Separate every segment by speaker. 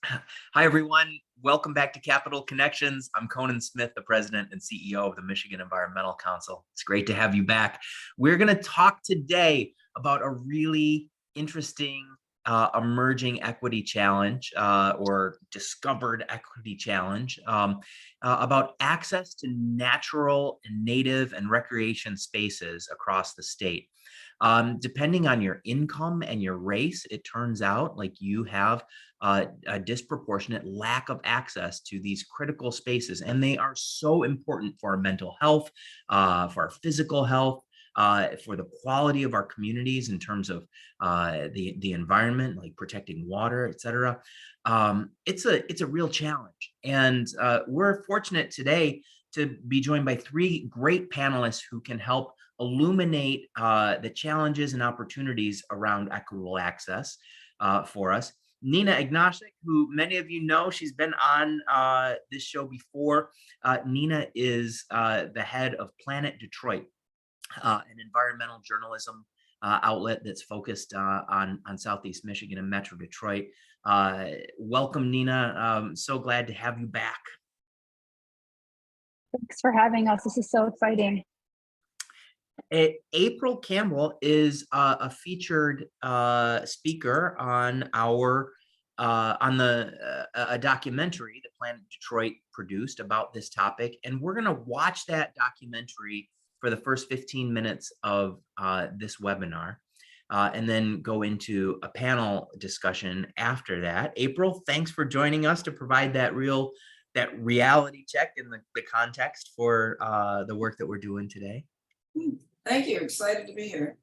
Speaker 1: Hi, everyone. Welcome back to Capital Connections. I'm Conan Smith, the president and CEO of the Michigan Environmental Council. It's great to have you back. We're going to talk today about a really interesting emerging equity challenge or discovered equity challenge about access to natural and native and recreation spaces across the state. Depending on your income and your race, it turns out like you have a disproportionate lack of access to these critical spaces. And they are so important for our mental health, for our physical health, for the quality of our communities in terms of the environment, like protecting water, et cetera. It's a real challenge. And we're fortunate today to be joined by three great panelists who can help illuminate the challenges and opportunities around equitable access for us. Nina Ignaczak, who many of you know, she's been on this show before. Nina is the head of Planet Detroit, an environmental journalism outlet that's focused on Southeast Michigan and Metro Detroit. Welcome, Nina. So glad to have you back.
Speaker 2: Thanks for having us. This is so exciting.
Speaker 1: April Campbell is a featured speaker on our a documentary that Planet Detroit produced about this topic, and we're going to watch that documentary for the first 15 minutes of this webinar, and then go into a panel discussion after that. April, thanks for joining us to provide that reality check in the context for the work that we're doing today.
Speaker 3: Thank you. Excited to be here.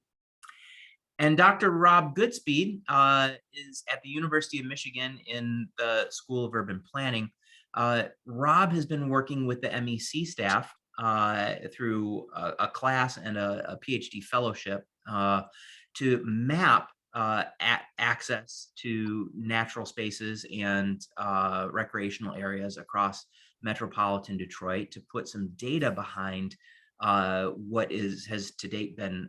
Speaker 1: And Dr. Rob Goodspeed is at the University of Michigan in the School of Urban Planning. Rob has been working with the MEC staff through a class and a PhD fellowship to map access to natural spaces and recreational areas across metropolitan Detroit, to put some data behind what has to date been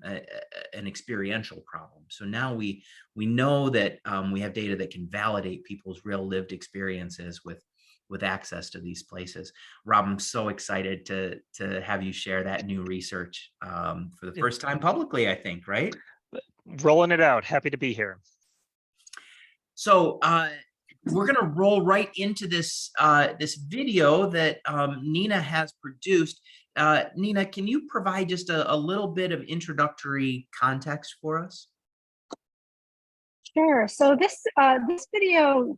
Speaker 1: an experiential problem. So now we know that we have data that can validate people's real lived experiences with access to these places. Rob, I'm so excited to have you share that new research for the first time publicly, I think, right?
Speaker 4: Rolling it out. Happy to be here.
Speaker 1: So we're going to roll right into this this video that Nina has produced. Nina, can you provide just a little bit of introductory context for us?
Speaker 2: Sure. So this video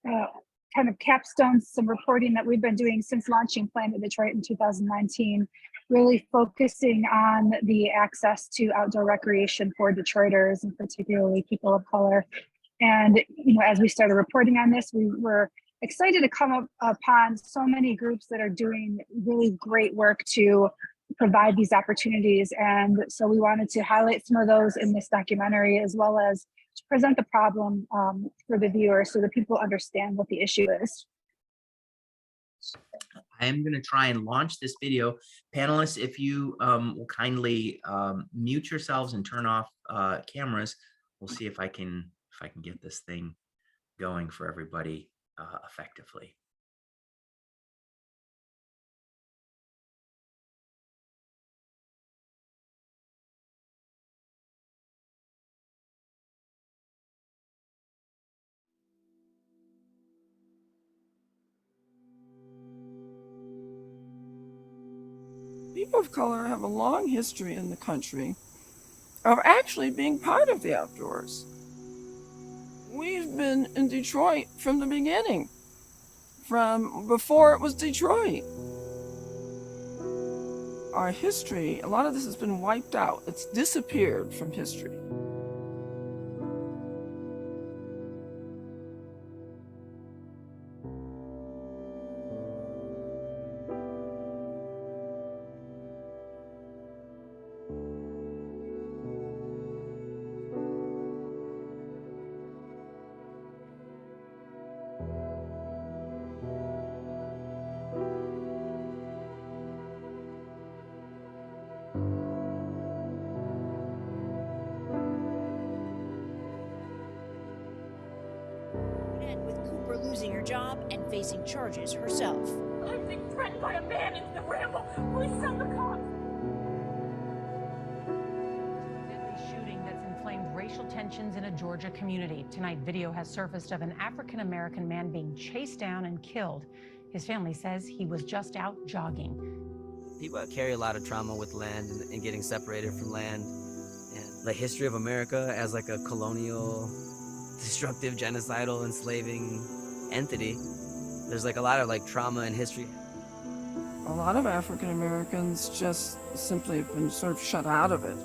Speaker 2: kind of capstones some reporting that we've been doing since launching Planet Detroit in 2019, really focusing on the access to outdoor recreation for Detroiters, and particularly people of color. And as we started reporting on this, we were excited to come upon so many groups that are doing really great work to provide these opportunities. And so we wanted to highlight some of those in this documentary, as well as to present the problem for the viewer so that people understand what the issue is.
Speaker 1: I am going to try and launch this video. Panelists, if you will kindly mute yourselves and turn off cameras, we'll see if I can get this thing going for everybody effectively.
Speaker 3: People of color have a long history in the country of actually being part of the outdoors. We've been in Detroit from the beginning, from before it was Detroit. Our history, a lot of this has been wiped out. It's disappeared from history.
Speaker 5: losing her job and facing charges herself.
Speaker 6: I'm being threatened by a man in the ramble. Please send the cops.
Speaker 7: Deadly shooting that's inflamed racial tensions in a Georgia community. Tonight, video has surfaced of an African-American man being chased down and killed. His family says he was just out jogging.
Speaker 8: People carry a lot of trauma with land and getting separated from land. And the history of America as like a colonial, destructive, genocidal, enslaving entity. There's like a lot of like trauma and history.
Speaker 3: A lot of African Americans just simply have been sort of shut out of it.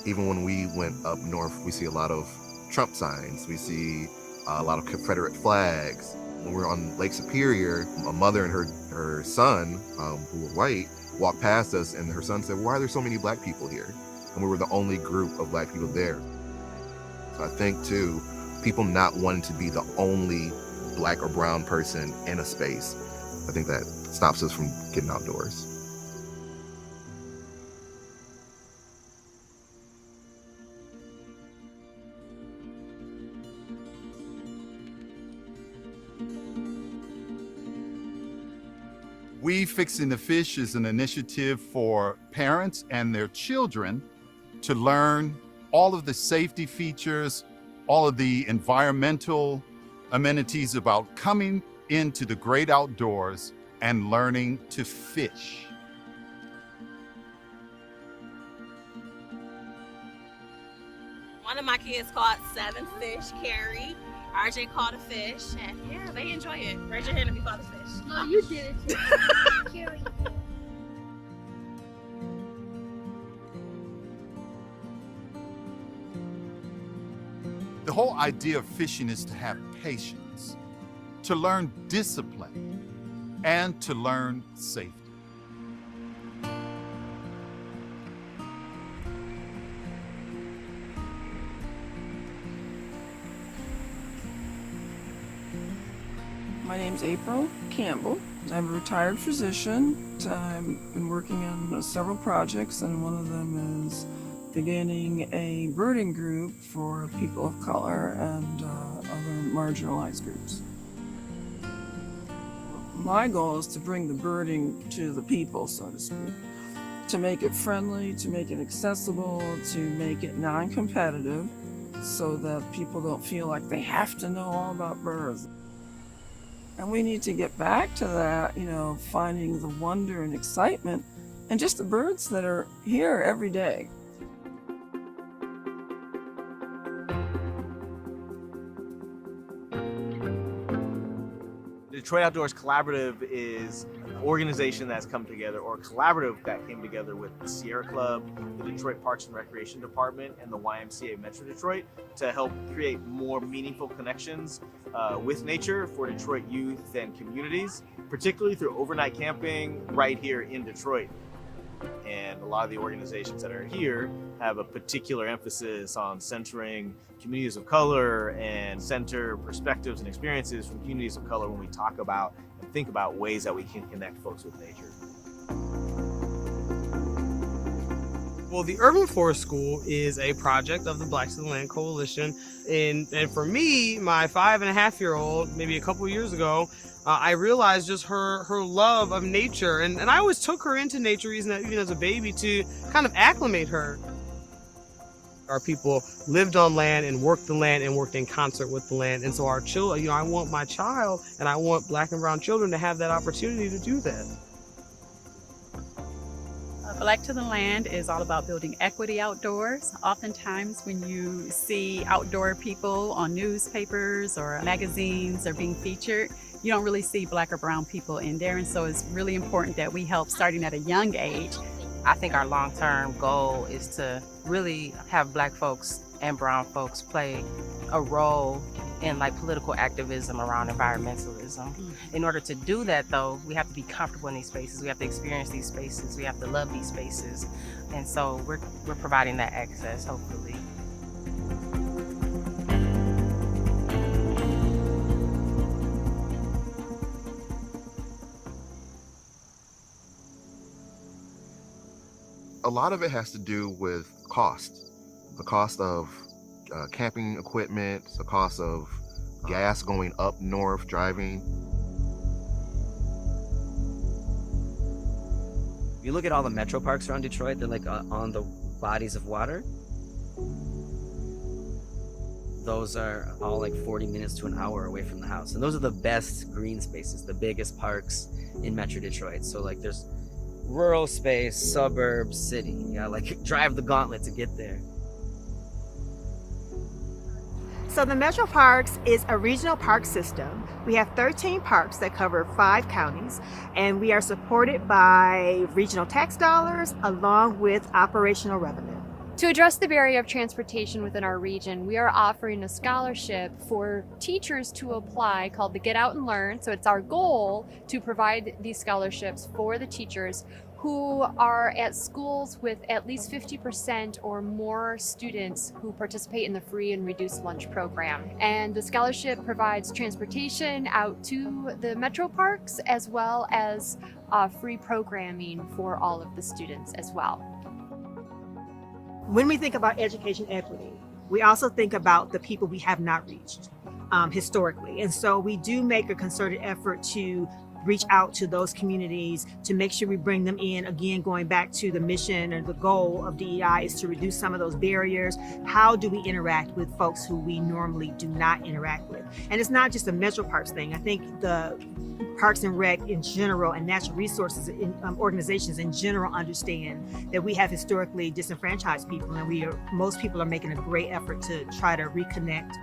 Speaker 9: Even when we went up north, we see a lot of Trump signs. We see a lot of Confederate flags. When we were on Lake Superior, a mother and her son, who were white, walked past us, and her son said, "Why are there so many black people here?" And we were the only group of black people there. So I think, too, people not wanting to be the only black or brown person in a space, I think that stops us from getting outdoors.
Speaker 10: We Fixing the Fish is an initiative for parents and their children to learn all of the safety features, all of the environmental amenities about coming into the great outdoors and learning to fish.
Speaker 6: One of my kids caught 7 fish, Carrie. RJ caught a fish, and yeah, they enjoy it. Raise your hand if you caught a fish.
Speaker 11: No, you did it. Carrie.
Speaker 10: The whole idea of fishing is to have patience, to learn discipline, and to learn safety.
Speaker 3: My name's April Campbell. I'm a retired physician. I've been working on several projects, and one of them is beginning a birding group for people of color and other marginalized groups. My goal is to bring the birding to the people, so to speak, to make it friendly, to make it accessible, to make it non-competitive, so that people don't feel like they have to know all about birds. And we need to get back to that, finding the wonder and excitement and just the birds that are here every day.
Speaker 12: The Detroit Outdoors Collaborative is an organization that's come together, or a collaborative that came together with the Sierra Club, the Detroit Parks and Recreation Department, and the YMCA Metro Detroit to help create more meaningful connections with nature for Detroit youth and communities, particularly through overnight camping right here in Detroit. And a lot of the organizations that are here have a particular emphasis on centering communities of color and center perspectives and experiences from communities of color when we talk about and think about ways that we can connect folks with nature.
Speaker 13: Well, the Urban Forest School is a project of the Blacks to the Land Coalition. And for me, my 5.5-year-old, maybe a couple years ago, I realized just her love of nature. And I always took her into nature even as a baby to kind of acclimate her. Our people lived on land and worked the land and worked in concert with the land. And so our children, I want my child and I want Black and brown children to have that opportunity to do that.
Speaker 14: Black to the Land is all about building equity outdoors. Oftentimes when you see outdoor people on newspapers or magazines or being featured, you don't really see Black or brown people in there. And so it's really important that we help starting at a young age.
Speaker 15: I think our long-term goal is to really have Black folks and brown folks play a role in political activism around environmentalism. In order to do that, though, we have to be comfortable in these spaces. We have to experience these spaces. We have to love these spaces. And so we're providing that access, hopefully.
Speaker 9: A lot of it has to do with cost. The cost of camping equipment, the cost of gas going up north driving.
Speaker 8: If you look at all the metro parks around Detroit, they're like on the bodies of water. Those are all like 40 minutes to an hour away from the house. And those are the best green spaces, the biggest parks in Metro Detroit. So like there's rural space, suburbs, city. You gotta like drive the gauntlet to get there.
Speaker 16: So the Metro Parks is a regional park system. We have 13 parks that cover 5 counties, and we are supported by regional tax dollars along with operational revenue.
Speaker 17: To address the barrier of transportation within our region, we are offering a scholarship for teachers to apply called the Get Out and Learn. So it's our goal to provide these scholarships for the teachers who are at schools with at least 50% or more students who participate in the free and reduced lunch program. And the scholarship provides transportation out to the metro parks as well as free programming for all of the students as well.
Speaker 16: When we think about education equity, we also think about the people we have not reached historically. And so we do make a concerted effort to reach out to those communities to make sure we bring them in. Again, going back to the mission and the goal of DEI is to reduce some of those barriers. How do we interact with folks who we normally do not interact with? And it's not just a Metro Parks thing. I think the Parks and Rec in general and natural resources organizations in general understand that we have historically disenfranchised people, and most people are making a great effort to try to reconnect.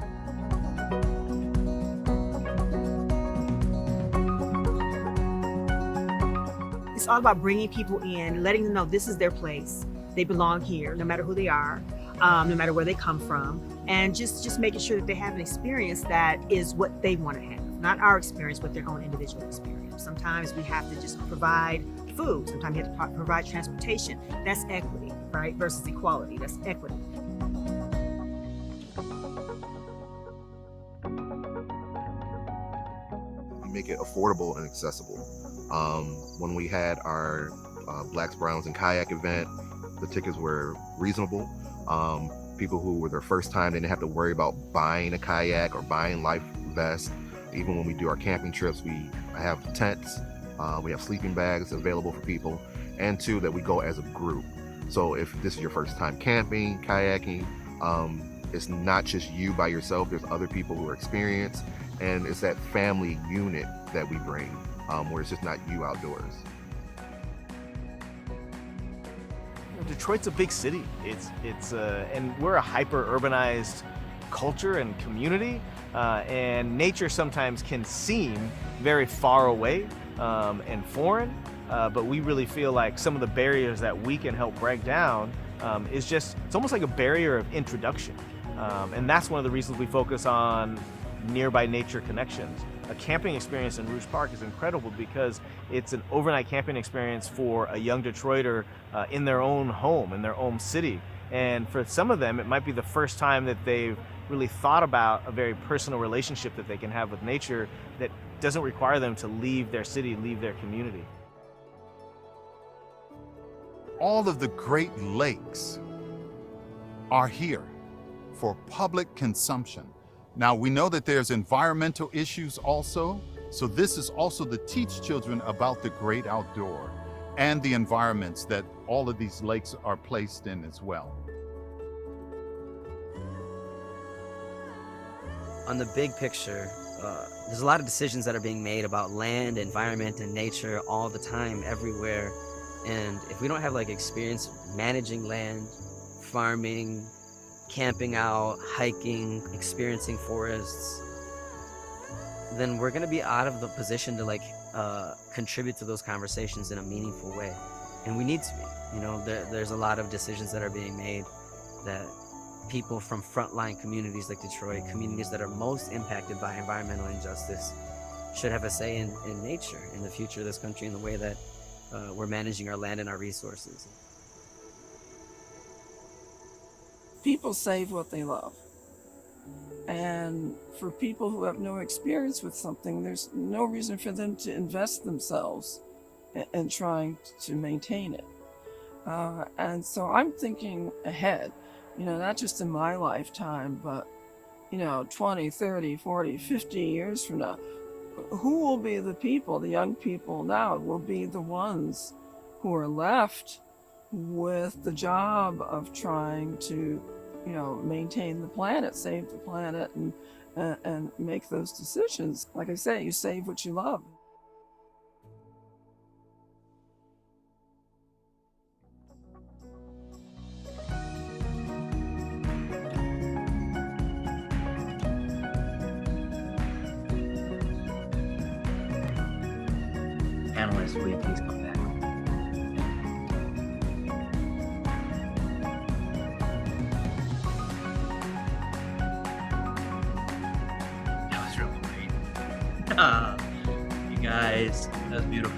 Speaker 16: It's all about bringing people in, letting them know this is their place. They belong here, no matter who they are, no matter where they come from, and just making sure that they have an experience that is what they want to have, not our experience, but their own individual experience. Sometimes we have to just provide food. Sometimes you have to provide transportation. That's equity, right? Versus equality. That's equity.
Speaker 9: Make it affordable and accessible. When we had our Blacks, Browns, and Kayak event, the tickets were reasonable. People who were their first time, they didn't have to worry about buying a kayak or buying life vests. Even when we do our camping trips, we have tents, we have sleeping bags available for people, and two, that we go as a group. So if this is your first time camping, kayaking, it's not just you by yourself, there's other people who are experienced, and it's that family unit that we bring, where it's just not you outdoors.
Speaker 12: Detroit's a big city. And we're a hyper urbanized culture and community, and nature sometimes can seem very far away and foreign, but we really feel like some of the barriers that we can help break down it's almost like a barrier of introduction, and that's one of the reasons we focus on nearby nature connections. A camping experience in Rouge Park is incredible because it's an overnight camping experience for a young Detroiter in their own home, in their own city. And for some of them, it might be the first time that they've really thought about a very personal relationship that they can have with nature that doesn't require them to leave their city, leave their community.
Speaker 10: All of the Great Lakes are here for public consumption. Now, we know that there's environmental issues also, so this is also to teach children about the great outdoor and the environments that all of these lakes are placed in as well.
Speaker 8: On the big picture, there's a lot of decisions that are being made about land, environment, and nature all the time, everywhere. And if we don't have like experience managing land, farming, camping out, hiking, experiencing forests, then we're gonna be out of the position to like contribute to those conversations in a meaningful way. And we need to be, there's a lot of decisions that are being made that people from frontline communities like Detroit, communities that are most impacted by environmental injustice, should have a say in nature, in the future of this country, in the way that we're managing our land and our resources.
Speaker 3: People save what they love. And for people who have no experience with something, there's no reason for them to invest themselves in trying to maintain it. And so I'm thinking ahead, not just in my lifetime, but 20, 30, 40, 50 years from now, who will be the people, the young people now, will be the ones who are left with the job of trying to, maintain the planet, save the planet, and make those decisions. Like I say, you save what you love.
Speaker 1: Panelists, will you please come back? That was really great. You guys, that was beautiful.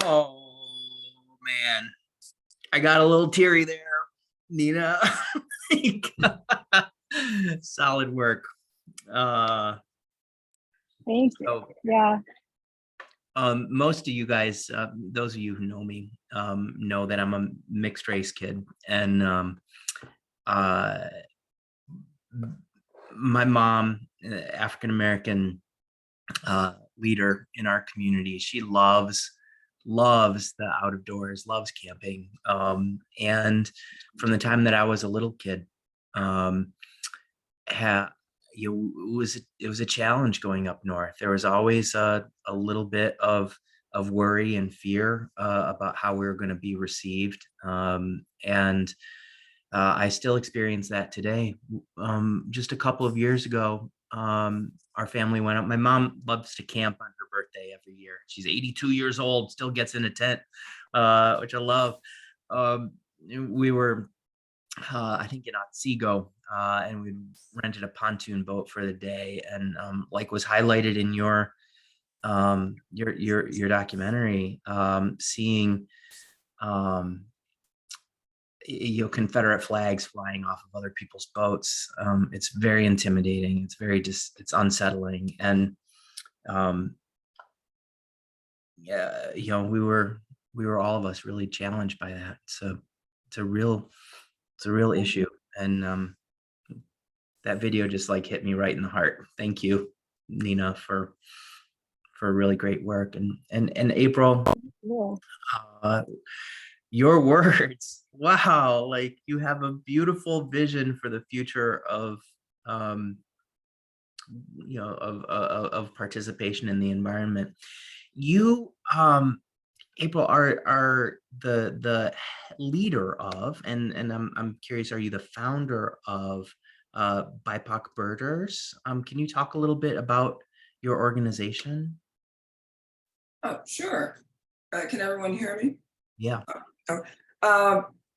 Speaker 1: Oh man, I got a little teary there, Nina. Solid work.
Speaker 2: Thank you.
Speaker 1: So,
Speaker 2: Yeah.
Speaker 1: most of you guys, those of you who know me, know that I'm a mixed race kid, and my mom, African American leader in our community, she loves the outdoors, loves camping, and from the time that I was a little kid, it was a challenge going up north. There was always a little bit of worry and fear about how we were going to be received, and I still experience that today. Just a couple of years ago, our family went up. My mom loves to camp on her birthday every year. She's 82 years old, still gets in a tent, which I love. We were, I think, in Otsego, and we rented a pontoon boat for the day. And like was highlighted in your documentary, seeing Confederate flags flying off of other people's boats. It's very intimidating. It's it's unsettling. And we were all of us really challenged by that. So it's a real issue. And that video just like hit me right in the heart. Thank you, Nina, for really great work. And April, your words, wow, like you have a beautiful vision for the future of participation in the environment. You, April, are the leader of, and I'm curious, are you the founder of BIPOC Birders? Can you talk a little bit about your organization?
Speaker 3: Sure. Can everyone hear me?
Speaker 1: Yeah.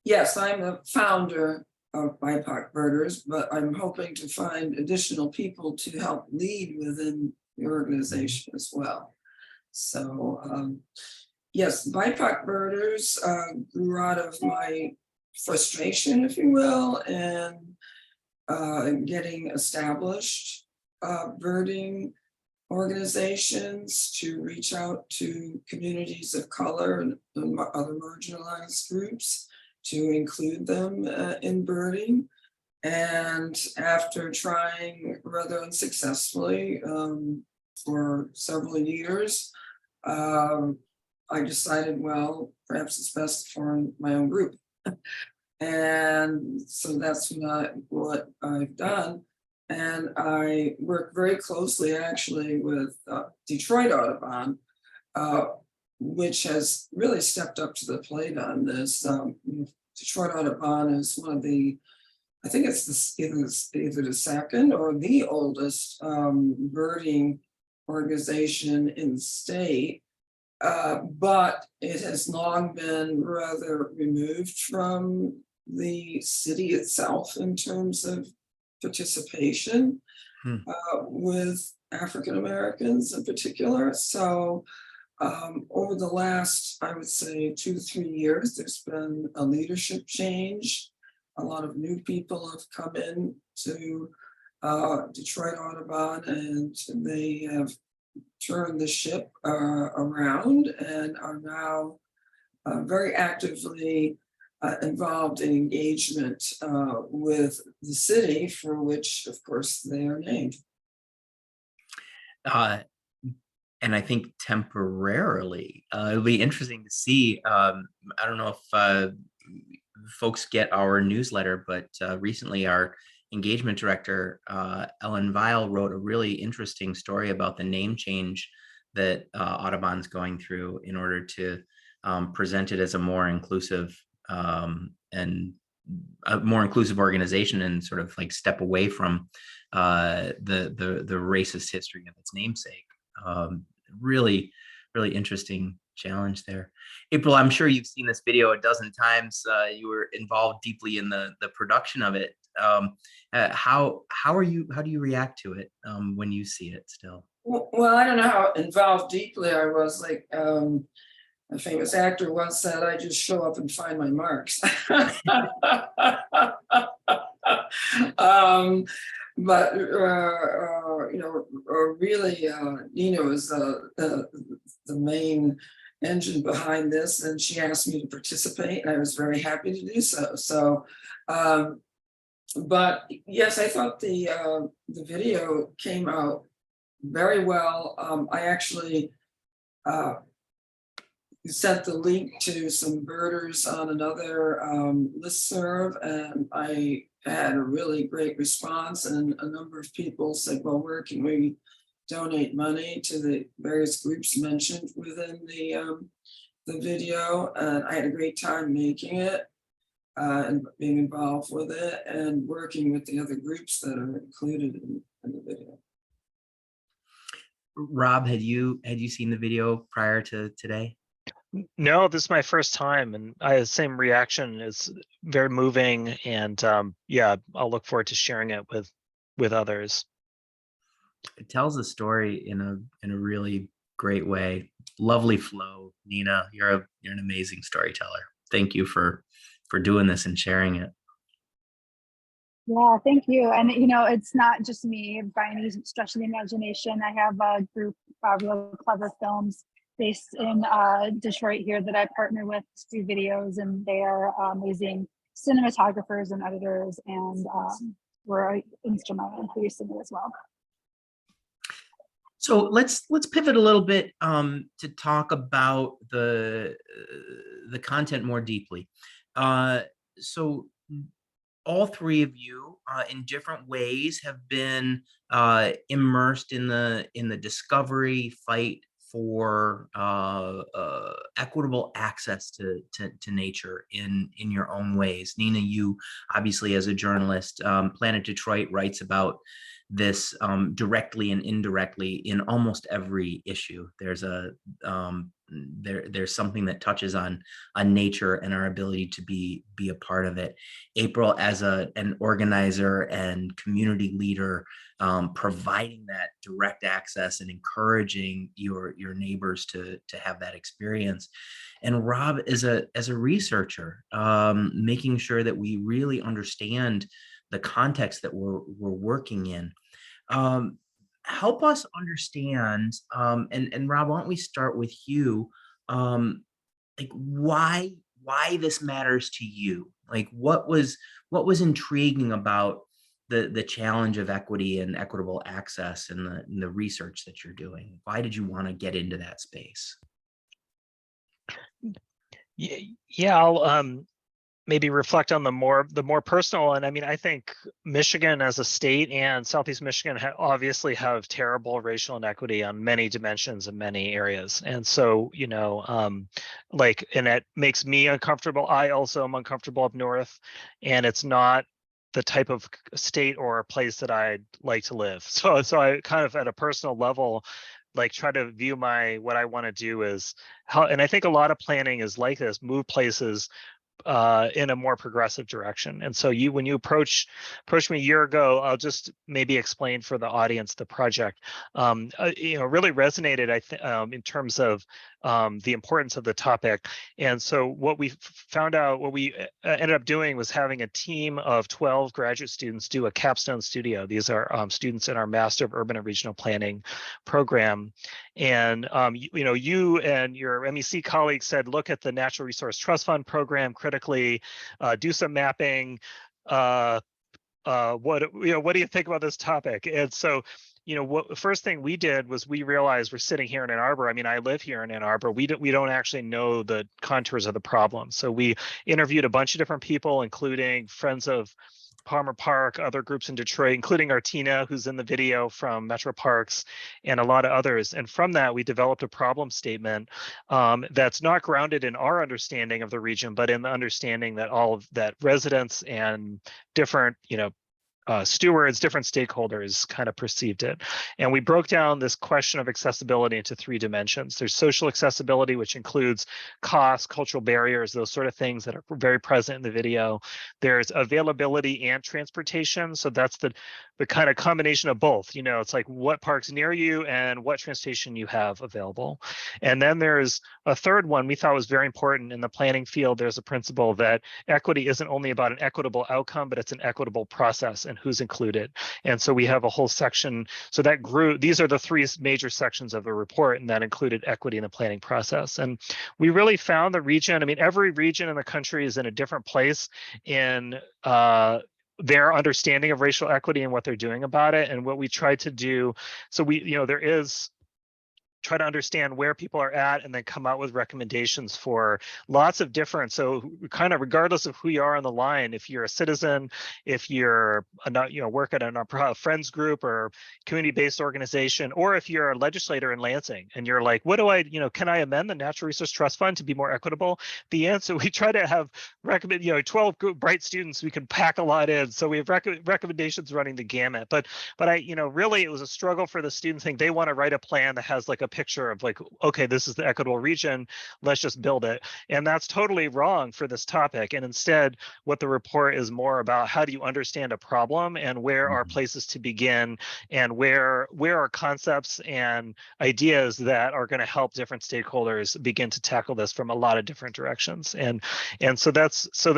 Speaker 3: Yes, I'm the founder of BIPOC Birders, but I'm hoping to find additional people to help lead within the organization as well. So, yes, BIPOC Birders grew out of my frustration, if you will, and getting established birding organizations to reach out to communities of color and other marginalized groups to include them in birding. And after trying rather unsuccessfully for several years, I decided, well, perhaps it's best to form my own group. And so that's what I've done. And I work very closely actually with Detroit Audubon, which has really stepped up to the plate on this. Detroit Audubon is one of the, I think it's either the second or the oldest birding organization in the state. But it has long been rather removed from the city itself in terms of participation with African Americans in particular. So over the last, I would say, 2 to 3 years, there's been a leadership change a lot of new people have come in to Detroit Audubon, and they have turned the ship around and are now very actively involved in engagement with the city, for which, of course, they are named.
Speaker 1: And I think temporarily, it'll be interesting to see. I don't know if folks get our newsletter, but recently our engagement director, Ellen Weil, wrote a really interesting story about the name change that Audubon's going through in order to present it as a more inclusive and a more inclusive organization, and sort of like step away from the racist history of its namesake. Really interesting challenge there. April, I'm sure you've seen this video a dozen times. You were involved deeply in the production of it. How do you react to it when you see it still?
Speaker 3: Well, I don't know how involved deeply I was. Like a famous actor once said, I just show up and find my marks. But you know, really, Nina was the main engine behind this, and she asked me to participate, and I was very happy to do so. So, but yes, I thought the video came out very well. I actually sent the link to some birders on another listserv, and I had a really great response, and a number of people said, well, where can we donate money to the various groups mentioned within the video? And I had a great time making it and being involved with it and working with the other groups that are included in the video.
Speaker 1: Rob, had you seen the video prior to today?
Speaker 4: No, this is my first time, and I had the same reaction. It's very moving, and yeah, I'll look forward to sharing it with others.
Speaker 1: It tells the story in a really great way. Lovely flow, Nina. You're an amazing storyteller. Thank you for doing this and sharing it.
Speaker 2: Yeah, thank you. And you know, it's not just me by any stretch of the imagination. I have a group of Real Clever Films based in Detroit here that I partner with to do videos, and they are amazing cinematographers and editors, and were instrumental in producing it as well.
Speaker 1: So let's pivot a little bit to talk about the content more deeply. So all three of you in different ways have been immersed in the discovery fight for equitable access to nature in your own ways. Nina, you obviously as a journalist, Planet Detroit writes about this directly and indirectly in almost every issue. There's there's something that touches on nature and our ability to be a part of it. April, as an organizer and community leader, providing that direct access and encouraging your neighbors to have that experience. And Rob, as a researcher, making sure that we really understand the context that we're working in. Help us understand, and Rob, why don't we start with you? Like why this matters to you? Like what was intriguing about the challenge of equity and equitable access and the research that you're doing? Why did you want to get into that space?
Speaker 4: Yeah, I'll maybe reflect on the more personal. And I mean, I think Michigan as a state and Southeast Michigan obviously have terrible racial inequity on many dimensions in many areas. And so, you know, and it makes me uncomfortable. I also am uncomfortable up north, and it's not the type of state or place that I'd like to live. So I kind of at a personal level, like try to view what I want to do is how, and I think a lot of planning is like this, move places in a more progressive direction. And so when you approached me a year ago, I'll just maybe explain for the audience the project. Really resonated, I think, in terms of the importance of the topic. And so what we found out, what we ended up doing was having a team of 12 graduate students do a capstone studio. These are students in our Master of Urban and Regional Planning program. And you and your MEC colleagues said, look at the Natural Resource Trust Fund program critically, do some mapping. What do you think about this topic? And so, the first thing we did was we realized we're sitting here in Ann Arbor. I mean, I live here in Ann Arbor. We don't actually know the contours of the problem. So we interviewed a bunch of different people, including friends of Palmer Park, other groups in Detroit, including Artina, who's in the video from Metro Parks, and a lot of others. And from that, we developed a problem statement that's not grounded in our understanding of the region, but in the understanding that that residents and different, stewards, different stakeholders kind of perceived it. And we broke down this question of accessibility into 3 dimensions. There's social accessibility, which includes cost, cultural barriers, those sort of things that are very present in the video. There's availability and transportation. So that's the kind of combination of both. It's like what parks near you and what transportation you have available. And then there's a third one we thought was very important in the planning field. There's a principle that equity isn't only about an equitable outcome, but it's an equitable process and who's included. And so we have a whole section. So that grew, these are the 3 major sections of the report, and that included equity in the planning process. And we really found the region, I mean, every region in the country is in a different place in their understanding of racial equity and what they're doing about it. And what we tried to do, so there is try to understand where people are at and then come out with recommendations for lots of different, so kind of regardless of who you are on the line, if you're a citizen, if you're work at a friends group or community-based organization, or if you're a legislator in Lansing and you're like, what do I, can I amend the Natural Resource Trust Fund to be more equitable? The answer, we try to have 12 bright students, we can pack a lot in. So we have recommendations running the gamut, but I, really it was a struggle for the students. Think they want to write a plan that has like a picture of like, okay, this is the equitable region, let's just build it. And that's totally wrong for this topic. And instead, what the report is more about, how do you understand a problem and where are places to begin, and where are concepts and ideas that are going to help different stakeholders begin to tackle this from a lot of different directions. And so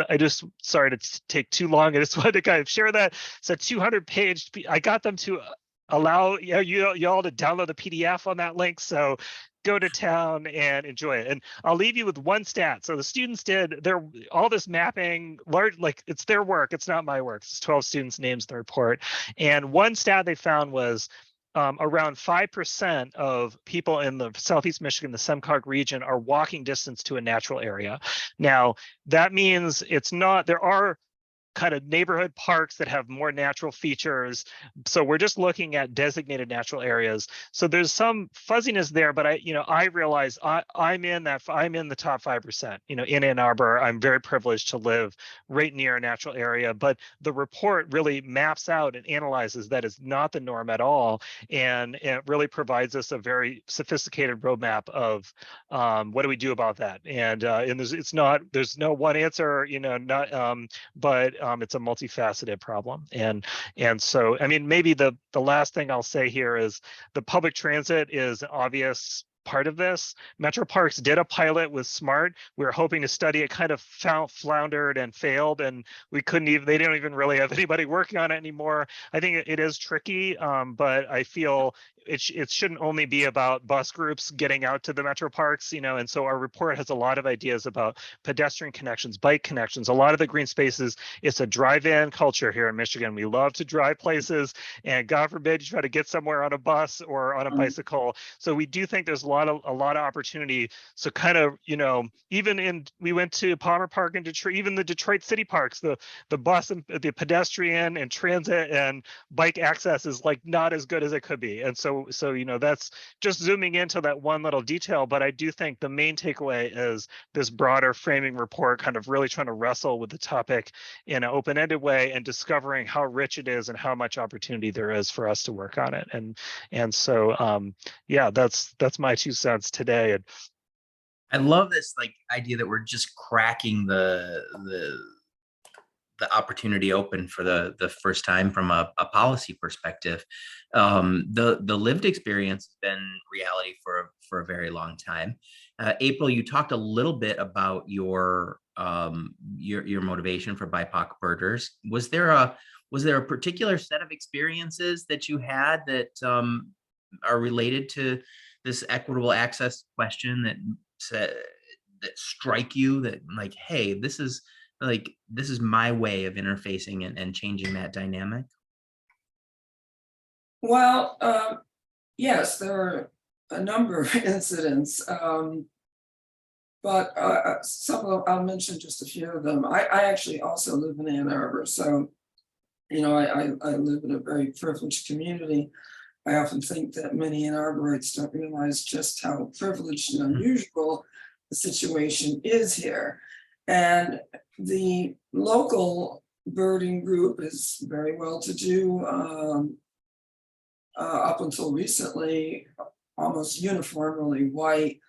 Speaker 4: I just, sorry to take too long, I just wanted to kind of share that. It's a 200-page, I got them to allow you all to download the PDF on that link. So go to town and enjoy it. And I'll leave you with one stat. So the students did all this mapping, it's their work. It's not my work. It's 12 students' names in the report. And one stat they found was around 5% of people in the Southeast Michigan, the SEMCOG region, are walking distance to a natural area. Now, that means there are kind of neighborhood parks that have more natural features. So we're just looking at designated natural areas. So there's some fuzziness there, but I realize I'm in the top 5%. In Ann Arbor, I'm very privileged to live right near a natural area, but the report really maps out and analyzes that is not the norm at all. And it really provides us a very sophisticated roadmap of what do we do about that? And there's no one answer, but it's a multifaceted problem. And so, I mean, maybe the last thing I'll say here is the public transit is an obvious part of this. Metro Parks did a pilot with SMART. We were hoping to study it, kind of floundered and failed, and they didn't even really have anybody working on it anymore. I think it is tricky, but I feel it shouldn't only be about bus groups getting out to the metro parks, and so our report has a lot of ideas about pedestrian connections, bike connections, a lot of the green spaces. It's a drive-in culture here in Michigan. We love to drive places, and God forbid you try to get somewhere on a bus or on a bicycle. So we do think there's a lot of opportunity. So kind of, we went to Palmer Park in Detroit, even the Detroit city parks, the bus and the pedestrian and transit and bike access is like not as good as it could be. And so that's just zooming into that one little detail, but I do think the main takeaway is this broader framing report kind of really trying to wrestle with the topic in an open-ended way and discovering how rich it is and how much opportunity there is for us to work on it. And so yeah, that's my 2 cents today.
Speaker 1: I love this like idea that we're just cracking the opportunity open for the first time from a policy perspective. The lived experience has been reality for a very long time. April, you talked a little bit about your motivation for BIPOC birders. Was there a particular set of experiences that you had that are related to this equitable access question that strike you, that like, hey, this is my way of interfacing and changing that dynamic?
Speaker 3: Well, yes, there are a number of incidents, but some of them, I'll mention just a few of them. I actually also live in Ann Arbor, so I live in a very privileged community. I often think that many Ann Arborites don't realize just how privileged and unusual the situation is here. And the local birding group is very well to do. Up until recently, almost uniformly white,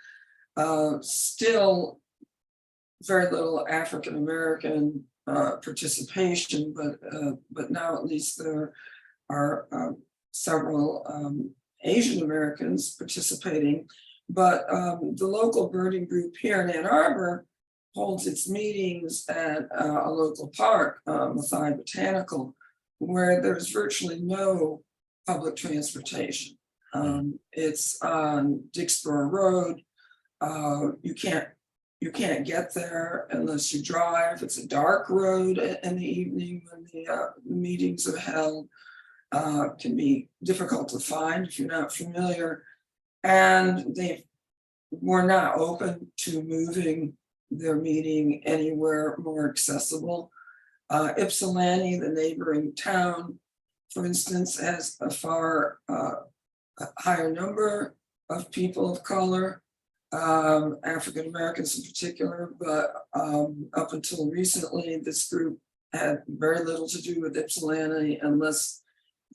Speaker 3: still very little African American participation, but now at least there are several Asian Americans participating. But the local birding group here in Ann Arbor holds its meetings at a local park, Mathai Botanical, where there's virtually no public transportation. It's on Dixboro Road. You can't get there unless you drive. It's a dark road in the evening when the meetings are held. Can be difficult to find if you're not familiar. And they were not open to moving their meeting anywhere more accessible. Ypsilanti, the neighboring town, for instance, has a far higher number of people of color, African Americans in particular, but up until recently, this group had very little to do with Ypsilanti unless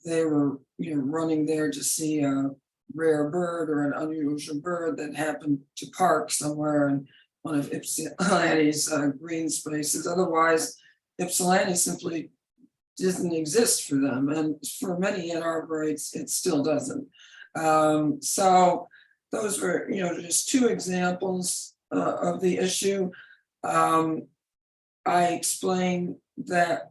Speaker 3: they were running there to see a rare bird or an unusual bird that happened to park somewhere in one of Ypsilanti's green spaces. Otherwise, Ypsilanti simply doesn't exist for them, and for many Ann Arborites, it still doesn't. So those were, just two examples of the issue. I explained that,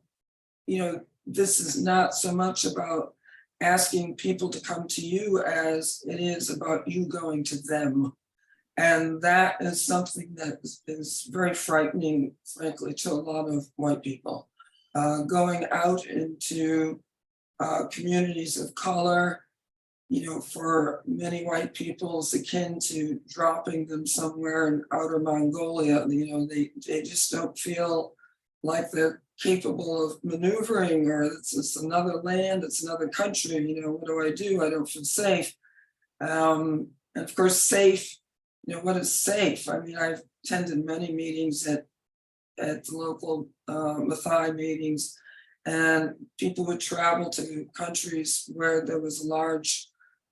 Speaker 3: this is not so much about asking people to come to you as it is about you going to them. And that is something that is very frightening, frankly, to a lot of white people. Going out into communities of color, for many white people is akin to dropping them somewhere in outer Mongolia. They just don't feel like they're capable of maneuvering, or it's another land, it's another country. What do? I don't feel safe. And of course, safe, what is safe? I mean, I've attended many meetings at the local Mathai meetings, and people would travel to countries where there was a large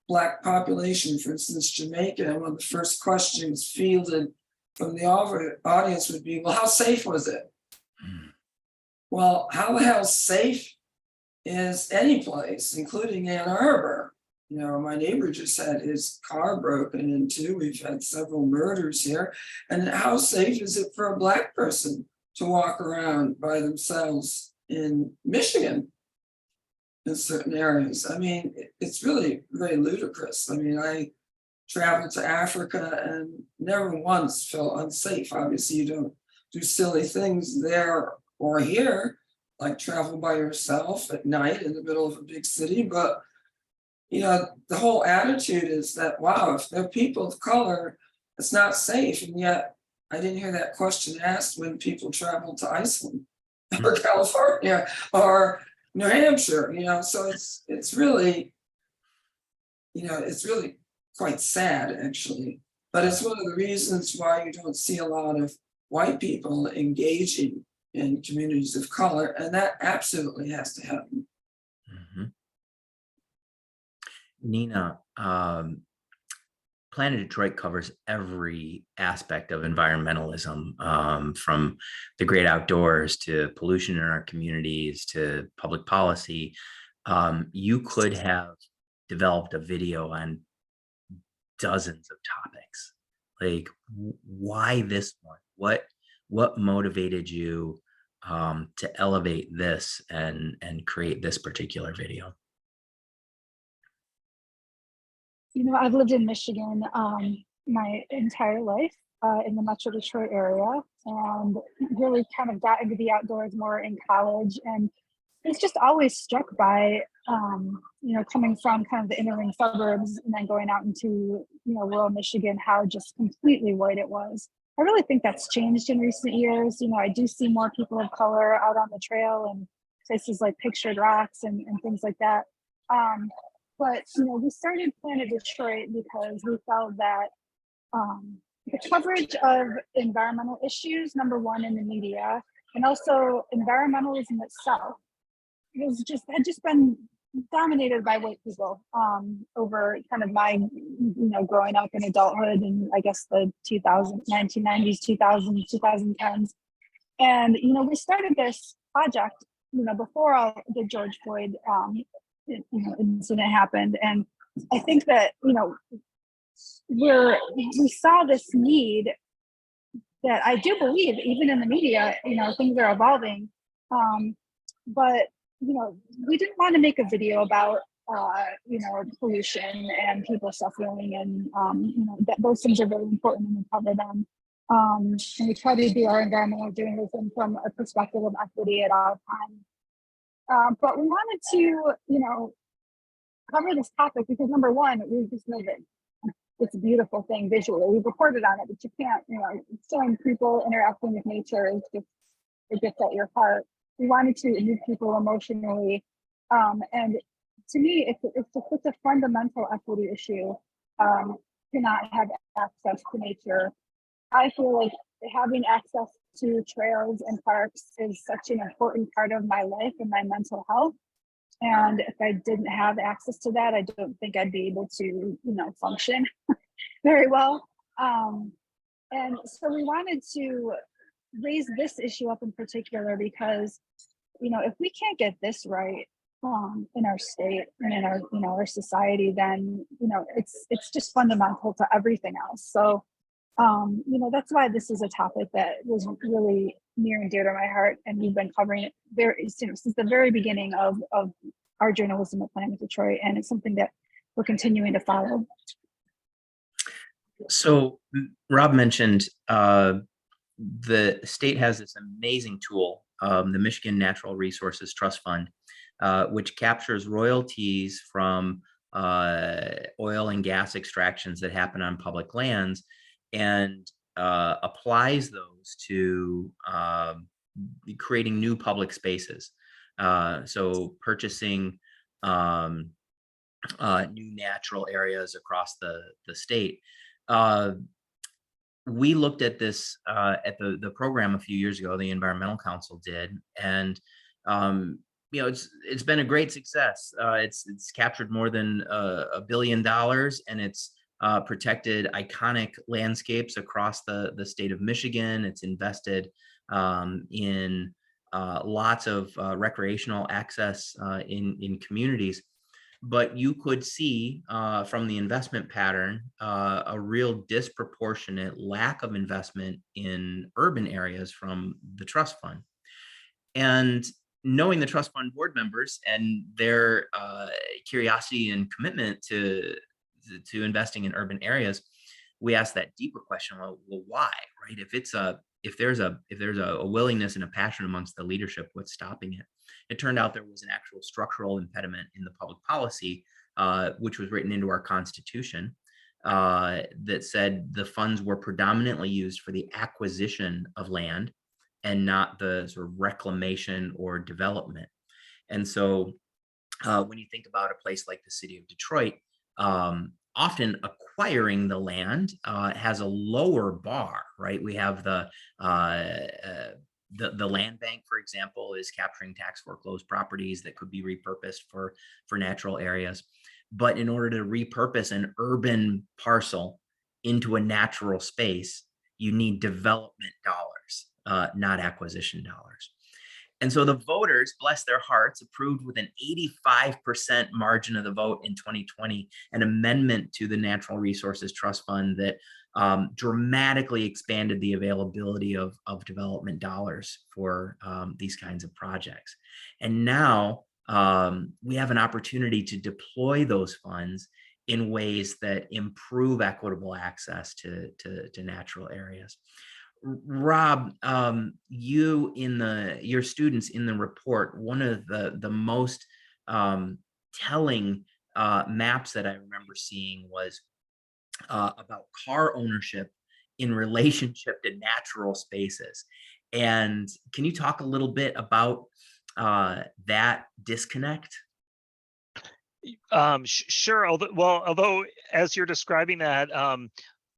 Speaker 3: Black population, for instance, Jamaica, and one of the first questions fielded from the audience would be, well, how safe was it? Well, how the hell safe is any place, including Ann Arbor? My neighbor just had his car broken into. We've had several murders here. And how safe is it for a Black person to walk around by themselves in Michigan in certain areas? I mean, it's really very ludicrous. I mean, I traveled to Africa and never once felt unsafe. Obviously, you don't do silly things there or here, like travel by yourself at night in the middle of a big city. But, the whole attitude is that, wow, if they're people of color, it's not safe. And yet I didn't hear that question asked when people travel to Iceland or California or New Hampshire, so it's really, it's really quite sad, actually. But it's one of the reasons why you don't see a lot of white people engaging in communities of color, and that absolutely has to happen.
Speaker 1: Nina, Planet Detroit covers every aspect of environmentalism, from the great outdoors to pollution in our communities to public policy. You could have developed a video on dozens of topics. Like, why this one? What motivated you to elevate this and create this particular video?
Speaker 2: You know, I've lived in Michigan my entire life in the Metro Detroit area, and really kind of got into the outdoors more in college. And it's just always struck by, you know, coming from kind of the inner ring suburbs and then going out into, you know, rural Michigan, how just completely white it was. I really think that's changed in recent years. You know, I do see more people of color out on the trail and places like Pictured Rocks and things like that. But, you know, we started Planet Detroit because we felt that the coverage of environmental issues, number one, in the media, and also environmentalism itself, had just been dominated by white people over kind of my, you know, growing up in adulthood and I guess the 1990s, 2000s, 2010s. And, you know, we started this project, you know, before all the George Floyd incident happened. And I think that, you know, we saw this need that I do believe even in the media, you know, things are evolving. But, you know, we didn't want to make a video about, you know, pollution and people suffering, and, you know, that those things are very important and we cover them. And we try to do our environmental journalism from a perspective of equity at all times. But we wanted to, you know, cover this topic because number one, we just know that it's a beautiful thing visually. We've reported on it, but you can't, you know, showing people interacting with nature is just, it gets at your heart. We wanted to move people emotionally. And to me, it's such a fundamental equity issue to not have access to nature. I feel like having access to trails and parks is such an important part of my life and my mental health. And if I didn't have access to that, I don't think I'd be able to, you know, function very well. And so we wanted to raise this issue up in particular because, you know, if we can't get this right in our state and in our, you know, our society, then, you know, it's just fundamental to everything else. So, you know, that's why this is a topic that was really near and dear to my heart, and we've been covering it since the very beginning of our journalism at Planet Detroit, and it's something that we're continuing to follow.
Speaker 1: So Rob mentioned the state has this amazing tool, the Michigan Natural Resources Trust Fund, which captures royalties from oil and gas extractions that happen on public lands and applies those to creating new public spaces. So purchasing new natural areas across the state. We looked at this at the program a few years ago, the Environmental Council did, and you know, it's been a great success. It's captured more than $1 billion, and it's protected iconic landscapes across the state of Michigan. It's invested in lots of recreational access in communities. But you could see from the investment pattern a real disproportionate lack of investment in urban areas from the trust fund. And knowing the trust fund board members and their curiosity and commitment to investing in urban areas, we asked that deeper question: well, why, right? If there's a willingness and a passion amongst the leadership, what's stopping it? It turned out there was an actual structural impediment in the public policy, which was written into our Constitution, that said the funds were predominantly used for the acquisition of land and not the sort of reclamation or development. And so when you think about a place like the city of Detroit, often acquiring the land has a lower bar, right? We have the land bank, for example, is capturing tax foreclosed properties that could be repurposed for natural areas. But in order to repurpose an urban parcel into a natural space, you need development dollars, not acquisition dollars. And so the voters, bless their hearts, approved with an 85% margin of the vote in 2020 an amendment to the Natural Resources Trust Fund that dramatically expanded the availability of development dollars for these kinds of projects. And now we have an opportunity to deploy those funds in ways that improve equitable access to natural areas. Rob, your students in the report, one of the most telling maps that I remember seeing was about car ownership in relationship to natural spaces. And can you talk a little bit about that disconnect?
Speaker 4: Sure. Although as you're describing that,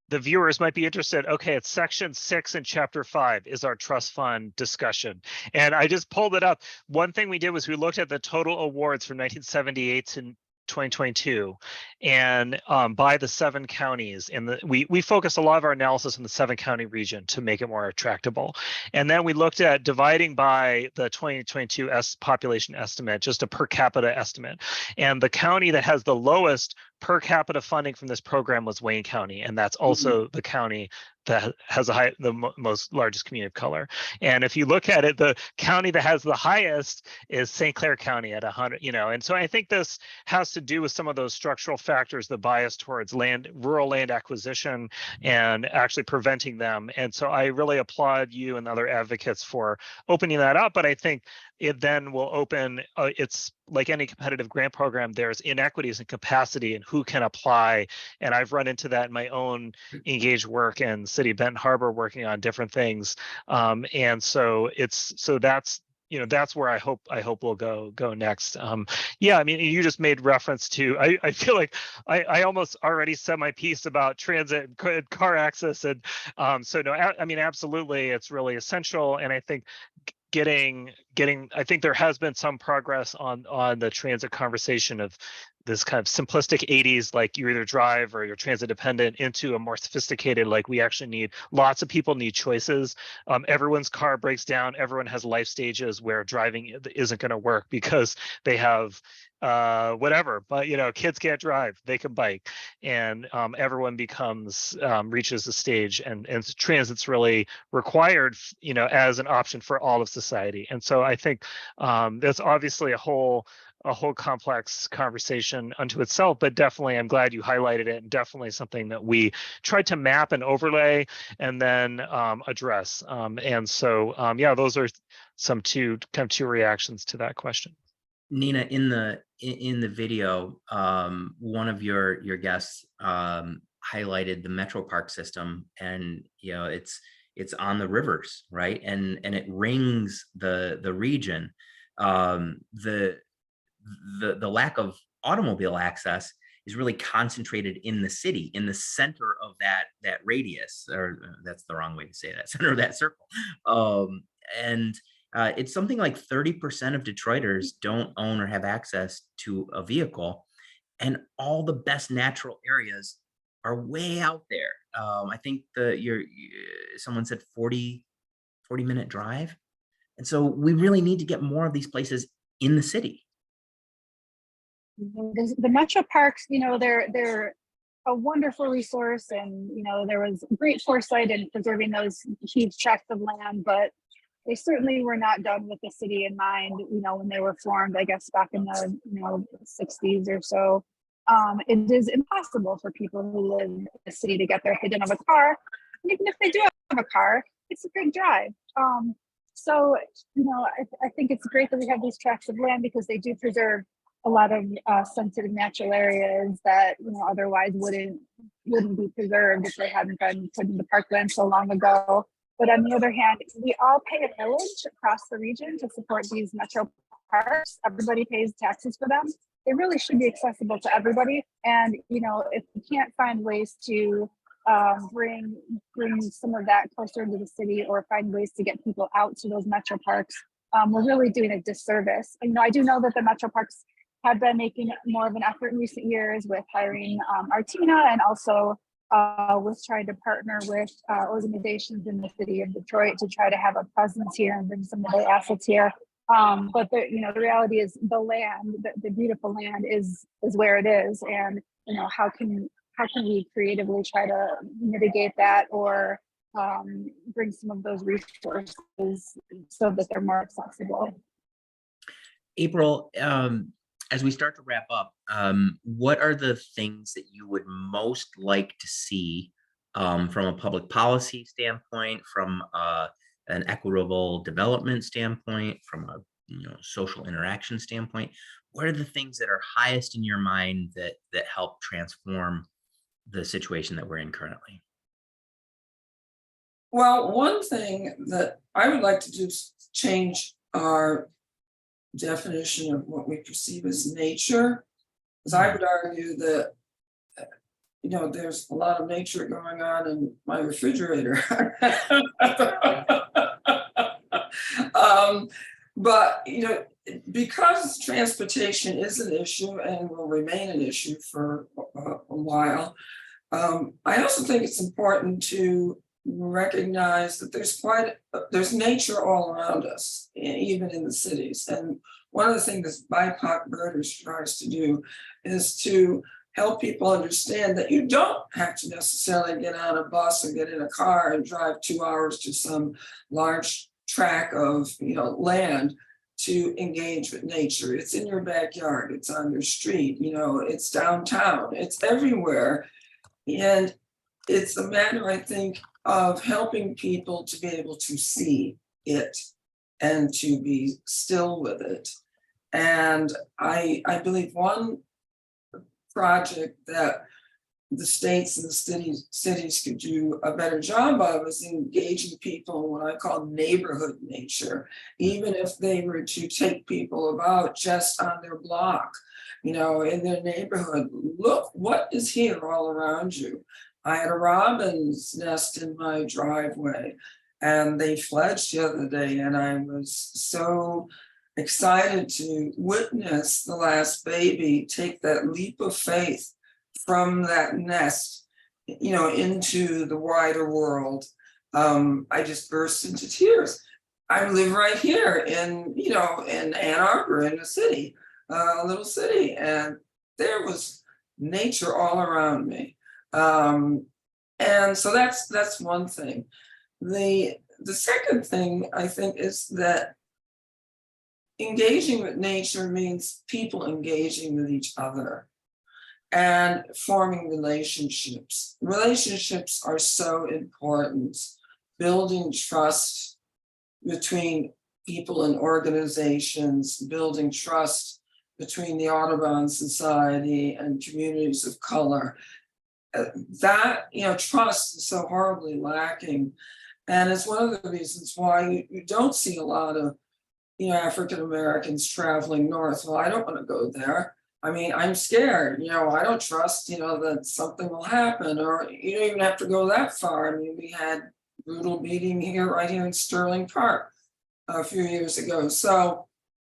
Speaker 4: the viewers might be interested. Okay, it's section 6 in chapter 5 is our trust fund discussion. And I just pulled it up. One thing we did was we looked at the total awards from 1978 to 2022 and by the 7 counties, and we focused a lot of our analysis in the 7-county region to make it more attractable. And then we looked at dividing by the 2022 population estimate, just a per capita estimate. And the county that has the lowest per capita funding from this program was Wayne County, and that's also the county that has the most largest community of color. And if you look at it, the county that has the highest is St. Clair County at 100. And so I think this has to do with some of those structural factors, the bias towards rural land acquisition and actually preventing them. And so I really applaud you and other advocates for opening that up. But I think it then will open, it's like any competitive grant program, there's inequities in capacity and who can apply. And I've run into that in my own engaged work in City of Benton Harbor, working on different things. And so that's where I hope we'll go next. Yeah, I mean, you just made reference to, I feel like I almost already said my piece about transit and car access. And so no, I mean, absolutely, it's really essential. And I think I think there has been some progress on the transit conversation of this kind of simplistic 80s, like you either drive or you're transit dependent, into a more sophisticated, like we actually need, lots of people need choices. Everyone's car breaks down. Everyone has life stages where driving isn't going to work because they have whatever, but kids can't drive, they can bike, and everyone reaches the stage, and transit's really required, as an option for all of society. And so I think that's obviously a whole complex conversation unto itself, but definitely I'm glad you highlighted it, and definitely something that we tried to map and overlay and then address. And so yeah, those are some two reactions to that question.
Speaker 1: Nina, in the video, one of your guests highlighted the Metro Park system, and it's on the rivers, right? And it rings the region. The lack of automobile access is really concentrated in the city, in the center of that radius, or that's the wrong way to say that, center of that circle. And it's something like 30% of Detroiters don't own or have access to a vehicle, and all the best natural areas are way out there. I think someone said 40-minute drive. And so we really need to get more of these places in the city.
Speaker 2: The metro parks, they're a wonderful resource, and there was great foresight in preserving those huge tracts of land, but they certainly were not done with the city in mind, when they were formed, I guess, back in the 60s or so. It is impossible for people who live in the city to get there if they don't have a car. And even if they do have a car, it's a big drive. So, I think it's great that we have these tracts of land, because they do preserve a lot of sensitive natural areas that otherwise wouldn't be preserved if they hadn't been put in the parkland so long ago. But on the other hand, we all pay a millage across the region to support these metro parks. Everybody pays taxes for them. They really should be accessible to everybody. And if we can't find ways to bring some of that closer into the city, or find ways to get people out to those metro parks, we're really doing a disservice. I do know that the metro parks have been making more of an effort in recent years with hiring Artina, and also was trying to partner with organizations in the city of Detroit to try to have a presence here and bring some of their assets here. But the reality is the land, the beautiful land is where it is, and how can we creatively try to mitigate that or bring some of those resources so that they're more accessible.
Speaker 1: April, as we start to wrap up, what are the things that you would most like to see from a public policy standpoint, from an equitable development standpoint, from a social interaction standpoint? What are the things that are highest in your mind that help transform the situation that we're in currently?
Speaker 3: Well, one thing that I would like to do is change our definition of what we perceive as nature, because I would argue that there's a lot of nature going on in my refrigerator. But because transportation is an issue and will remain an issue for a while, I also think it's important to recognize that there's nature all around us, even in the cities. And one of the things that BIPOC Birders tries to do is to help people understand that you don't have to necessarily get on a bus or get in a car and drive 2 hours to some large tract of land to engage with nature. It's in your backyard, it's on your street, it's downtown, it's everywhere. And it's a matter, I think, of helping people to be able to see it and to be still with it. And I believe one project that the states and the cities could do a better job of is engaging people in what I call neighborhood nature, even if they were to take people about just on their block, in their neighborhood. Look what is here all around you. I had a robin's nest in my driveway and they fledged the other day, and I was so excited to witness the last baby take that leap of faith from that nest, into the wider world. I just burst into tears. I live right here in Ann Arbor, in a city, a little city, and there was nature all around me. And so that's one thing. The second thing I think is that engaging with nature means people engaging with each other and forming relationships. Relationships are so important. Building trust between people and organizations, building trust between the Audubon Society and communities of color. That, trust is so horribly lacking. And it's one of the reasons why you don't see a lot of, African Americans traveling north. Well, I don't want to go there. I mean, I'm scared, I don't trust, that something will happen, or you don't even have to go that far. I mean, we had brutal beating right here in Sterling Park a few years ago. So,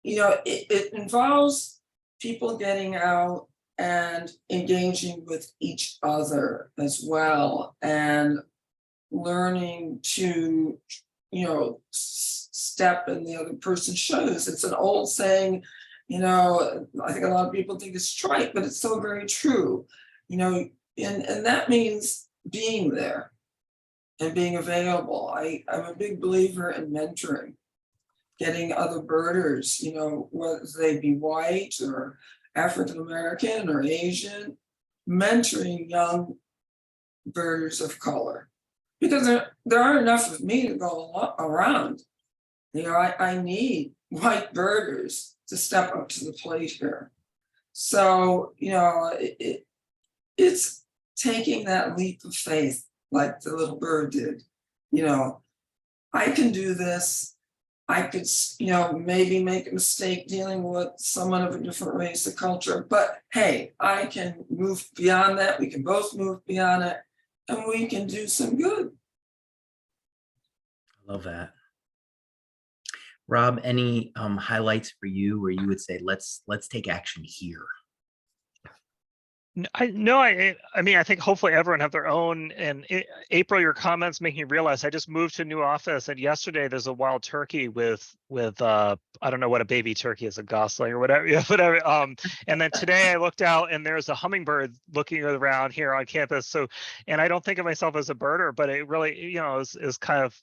Speaker 3: it involves people getting out and engaging with each other as well, and learning to, step in the other person's shoes. It's an old saying, I think a lot of people think it's trite, but it's so very true, and that means being there and being available. I'm a big believer in mentoring, getting other birders, whether they be white or African American or Asian, mentoring young birders of color, because there aren't enough of me to go around. I need white birders to step up to the plate here. So, it's taking that leap of faith like the little bird did. I can do this. I could, maybe make a mistake dealing with someone of a different race or culture, but hey, I can move beyond that. We can both move beyond it, and we can do some good.
Speaker 1: I love that. Rob, any highlights for you where you would say, let's take action here?
Speaker 4: I mean, I think hopefully everyone have their own. And April, your comments make me realize I just moved to a new office, and yesterday there's a wild turkey with I don't know what a baby turkey is, a gosling or whatever, yeah, whatever. And then today I looked out and there's a hummingbird looking around here on campus. So, and I don't think of myself as a birder, but it really, is kind of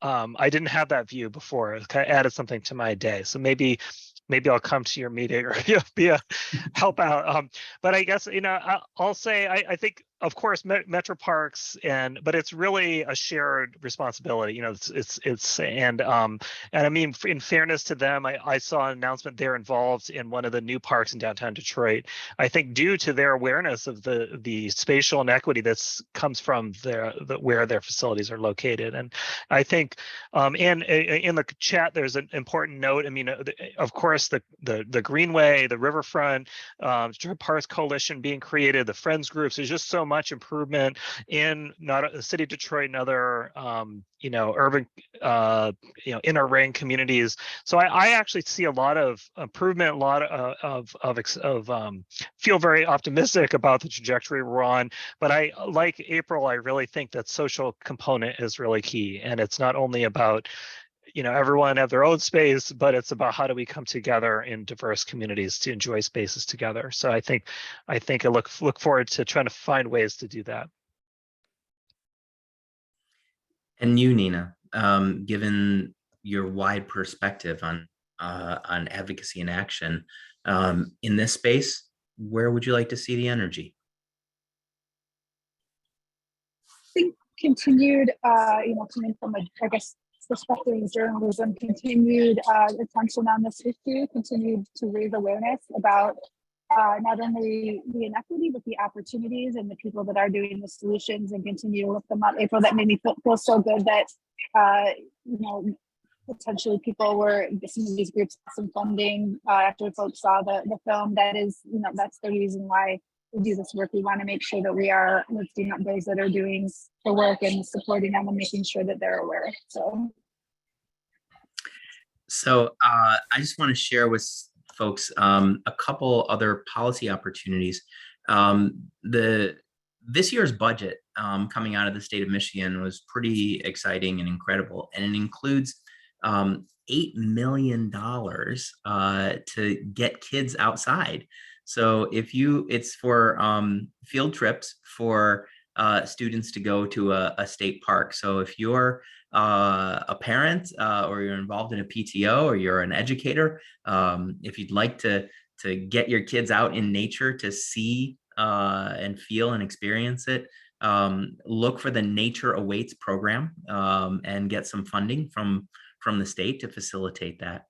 Speaker 4: I didn't have that view before. It kind of added something to my day. So maybe I'll come to your meeting or be a help out. But I guess I'll say I think of course Metro Parks but it's really a shared responsibility. It's and I mean in fairness to them, I saw an announcement they're involved in one of the new parks in downtown Detroit. I think due to their awareness of the spatial inequity that's comes from where their facilities are located. And I think and in the chat there's an important note. I mean, of course, the Greenway, the Riverfront, Detroit Parks Coalition being created, the Friends groups. There's just so much improvement in not the city of Detroit and other urban inner ring communities. So I actually see a lot of improvement, a lot of feel very optimistic about the trajectory we're on. But I, like April, I really think that social component is really key, and it's not only about everyone have their own space, but it's about how do we come together in diverse communities to enjoy spaces together. So I think I look forward to trying to find ways to do that.
Speaker 1: And you, Nina, given your wide perspective on advocacy and action in this space, where would you like to see the energy?
Speaker 2: I think continued, coming from I guess perspective of journalism, continued attention on this issue, continued to raise awareness about not only the inequity, but the opportunities and the people that are doing the solutions, and continue to lift them up. April, that made me feel so good that, potentially some of these groups got some funding after folks saw the film. That is, that's the reason why we do this work. We want to make sure that we are lifting up those that are doing the work and supporting them and making sure that they're aware.
Speaker 1: So I just want to share with folks a couple other policy opportunities. This year's budget coming out of the state of Michigan was pretty exciting and incredible, and it includes $8 million to get kids outside. So it's for field trips for students to go to a state park. So if you're a parent or you're involved in a PTO or you're an educator, if you'd like to get your kids out in nature to see and feel and experience it, look for the Nature Awaits program and get some funding from the state to facilitate that.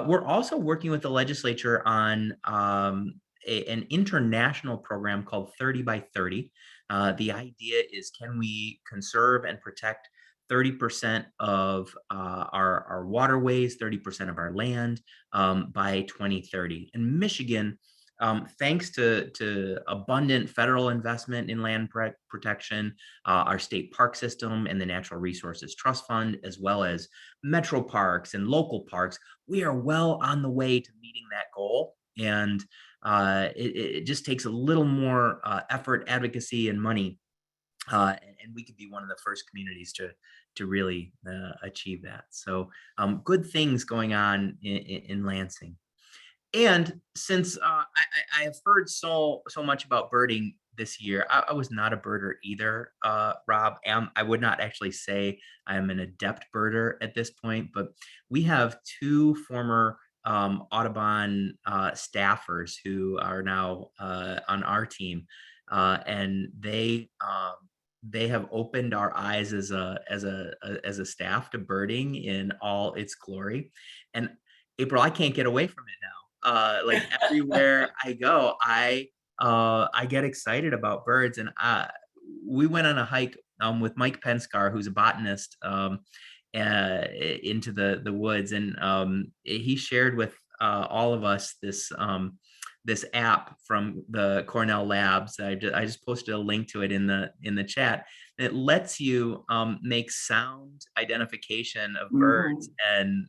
Speaker 1: We're also working with the legislature on an international program called 30 by 30. The idea is, can we conserve and protect 30% of our waterways, 30% of our land by 2030? In Michigan, thanks to abundant federal investment in land protection, our state park system and the Natural Resources Trust Fund, as well as metro parks and local parks, we are well on the way to meeting that goal. And it just takes a little more effort, advocacy, and money. And we could be one of the first communities to really achieve that. So good things going on in Lansing. And since I have heard so much about birding this year, I was not a birder either, Rob. I would not actually say I am an adept birder at this point, but we have two former Audubon staffers who are now on our team, and they have opened our eyes as a staff to birding in all its glory. And April, I can't get away from it now. Like everywhere I go, I get excited about birds. And we went on a hike with Mike Penskar, who's a botanist, into the woods, and he shared with all of us this app from the Cornell Labs. I just posted a link to it in the chat. It lets you make sound identification of birds, and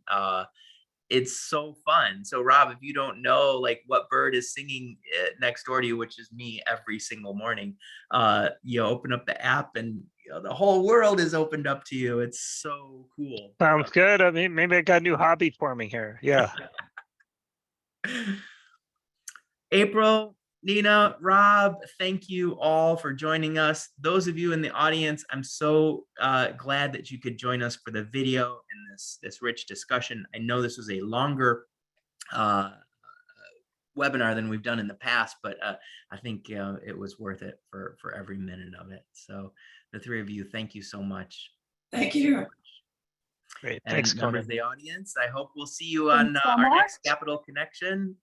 Speaker 1: it's so fun. So Rob, if you don't know like what bird is singing next door to you, which is me every single morning, you open up the app and the whole world is opened up to you. It's so cool.
Speaker 4: Sounds good. I mean, maybe I got a new hobby forming here. Yeah.
Speaker 1: April, Nina, Rob, thank you all for joining us. Those of you in the audience, I'm so glad that you could join us for the video and this rich discussion. I know this was a longer webinar than we've done in the past, but I think it was worth it for every minute of it. So the three of you, thank you so much.
Speaker 3: Thank you.
Speaker 4: Great.
Speaker 1: And
Speaker 4: Thanks,
Speaker 1: members
Speaker 4: Conan.
Speaker 1: of the audience, I hope we'll see you on
Speaker 2: Thanks so
Speaker 1: our next
Speaker 2: much.
Speaker 1: Capital Connection.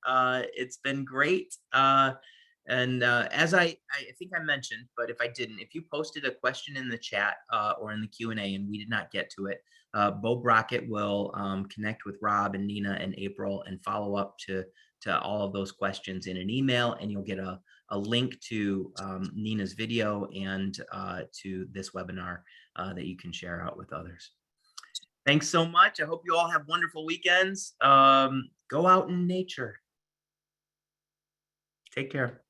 Speaker 1: It's been great. As I think I mentioned, but if I didn't, if you posted a question in the chat or in the Q&A and we did not get to it, Bo Brockett will connect with Rob and Nina and April and follow up to all of those questions in an email, and you'll get a link to Nina's video and to this webinar that you can share out with others. Thanks so much. I hope you all have wonderful weekends. Go out in nature. Take care.